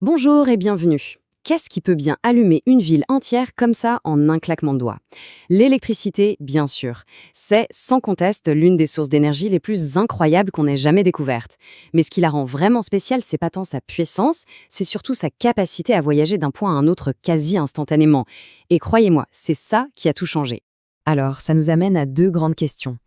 Bonjour et bienvenue. Qu'est-ce qui peut bien allumer une ville entière comme ça en un claquement de doigts? L'électricité, bien sûr. C'est sans conteste l'une des sources d'énergie les plus incroyables qu'on ait jamais découvertes. Mais ce qui la rend vraiment spéciale, c'est pas tant sa puissance, c'est surtout sa capacité à voyager d'un point à un autre quasi instantanément. Et croyez-moi, c'est ça qui a tout changé. Alors, ça nous amène à deux grandes questions.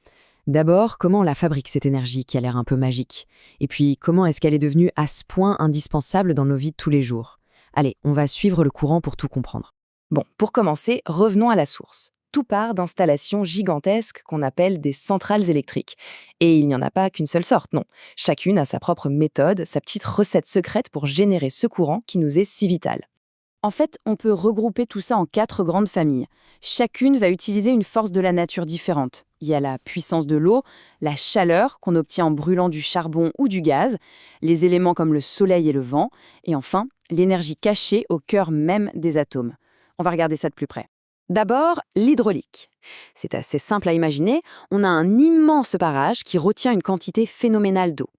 D'abord, comment on la fabrique cette énergie qui a l'air un peu magique? Et puis, comment est-ce qu'elle est devenue à ce point indispensable dans nos vies de tous les jours? Allez, on va suivre le courant pour tout comprendre. Bon, pour commencer, revenons à la source. Tout part d'installations gigantesques qu'on appelle des centrales électriques. Et il n'y en a pas qu'une seule sorte, non. Chacune a sa propre méthode, sa petite recette secrète pour générer ce courant qui nous est si vital. En fait, on peut regrouper tout ça en quatre grandes familles. Chacune va utiliser une force de la nature différente. Il y a la puissance de l'eau, la chaleur qu'on obtient en brûlant du charbon ou du gaz, les éléments comme le soleil et le vent, et enfin, l'énergie cachée au cœur même des atomes. On va regarder ça de plus près. D'abord, l'hydraulique. C'est assez simple à imaginer, on a un immense barrage qui retient une quantité phénoménale d'eau.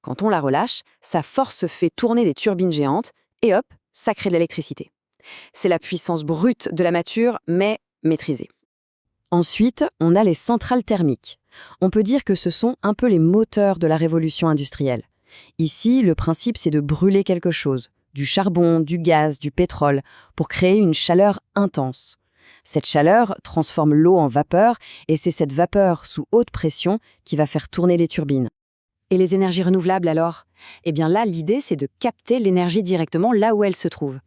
Quand on la relâche, sa force fait tourner des turbines géantes et hop, ça crée de l'électricité. C'est la puissance brute de la nature, mais maîtrisée. Ensuite, on a les centrales thermiques. On peut dire que ce sont un peu les moteurs de la révolution industrielle. Ici, le principe, c'est de brûler quelque chose, du charbon, du gaz, du pétrole, pour créer une chaleur intense. Cette chaleur transforme l'eau en vapeur, et c'est cette vapeur sous haute pression qui va faire tourner les turbines. Et les énergies renouvelables alors? Eh bien là, l'idée, c'est de capter l'énergie directement là où elle se trouve.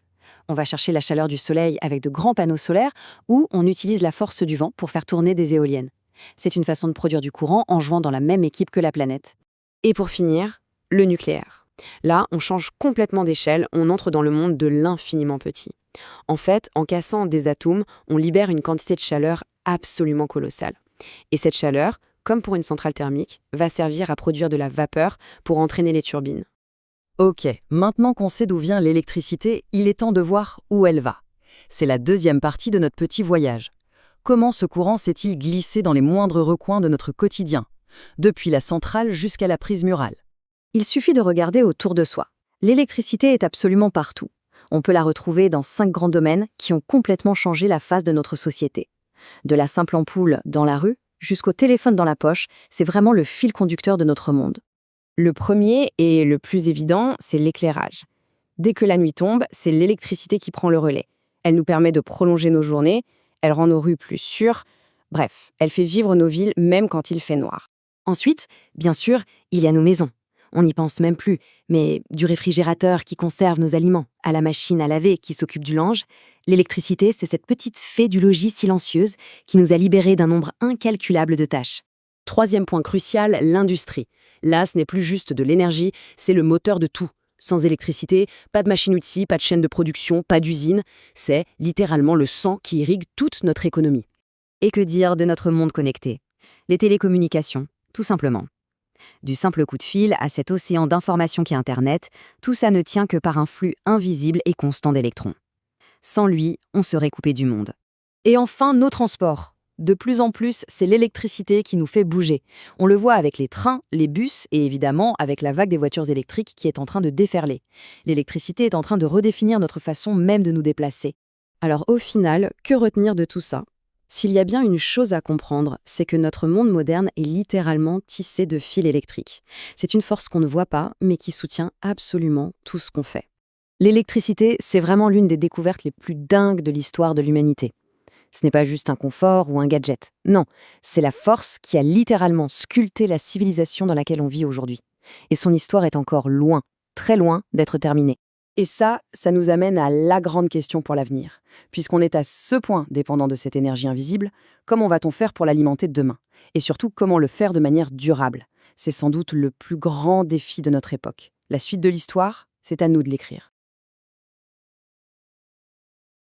On va chercher la chaleur du soleil avec de grands panneaux solaires ou on utilise la force du vent pour faire tourner des éoliennes. C'est une façon de produire du courant en jouant dans la même équipe que la planète. Et pour finir, le nucléaire. Là, on change complètement d'échelle, on entre dans le monde de l'infiniment petit. En fait, en cassant des atomes, on libère une quantité de chaleur absolument colossale. Et cette chaleur, comme pour une centrale thermique, va servir à produire de la vapeur pour entraîner les turbines. Ok, maintenant qu'on sait d'où vient l'électricité, il est temps de voir où elle va. C'est la deuxième partie de notre petit voyage. Comment ce courant s'est-il glissé dans les moindres recoins de notre quotidien, depuis la centrale jusqu'à la prise murale? Il suffit de regarder autour de soi. L'électricité est absolument partout. On peut la retrouver dans 5 grands domaines qui ont complètement changé la face de notre société. De la simple ampoule dans la rue jusqu'au téléphone dans la poche, c'est vraiment le fil conducteur de notre monde. Le premier et le plus évident, c'est l'éclairage. Dès que la nuit tombe, c'est l'électricité qui prend le relais. Elle nous permet de prolonger nos journées, elle rend nos rues plus sûres, bref, elle fait vivre nos villes même quand il fait noir. Ensuite, bien sûr, il y a nos maisons. On n'y pense même plus, mais du réfrigérateur qui conserve nos aliments, à la machine à laver qui s'occupe du linge, l'électricité, c'est cette petite fée du logis silencieuse qui nous a libérés d'un nombre incalculable de tâches. Troisième point crucial, l'industrie. Là, ce n'est plus juste de l'énergie, c'est le moteur de tout. Sans électricité, pas de machine-outil, pas de chaîne de production, pas d'usine. C'est littéralement le sang qui irrigue toute notre économie. Et que dire de notre monde connecté? Les télécommunications, tout simplement. Du simple coup de fil à cet océan d'informations qu'est Internet, tout ça ne tient que par un flux invisible et constant d'électrons. Sans lui, on serait coupé du monde. Et enfin, nos transports. De plus en plus, c'est l'électricité qui nous fait bouger. On le voit avec les trains, les bus et évidemment avec la vague des voitures électriques qui est en train de déferler. L'électricité est en train de redéfinir notre façon même de nous déplacer. Alors au final, que retenir de tout ça? S'il y a bien une chose à comprendre, c'est que notre monde moderne est littéralement tissé de fils électriques. C'est une force qu'on ne voit pas, mais qui soutient absolument tout ce qu'on fait. L'électricité, c'est vraiment l'une des découvertes les plus dingues de l'histoire de l'humanité. Ce n'est pas juste un confort ou un gadget. Non, c'est la force qui a littéralement sculpté la civilisation dans laquelle on vit aujourd'hui. Et son histoire est encore loin, très loin d'être terminée. Et ça nous amène à la grande question pour l'avenir. Puisqu'on est à ce point dépendant de cette énergie invisible, comment va-t-on faire pour l'alimenter demain? Et surtout, comment le faire de manière durable? C'est sans doute le plus grand défi de notre époque. La suite de l'histoire, c'est à nous de l'écrire.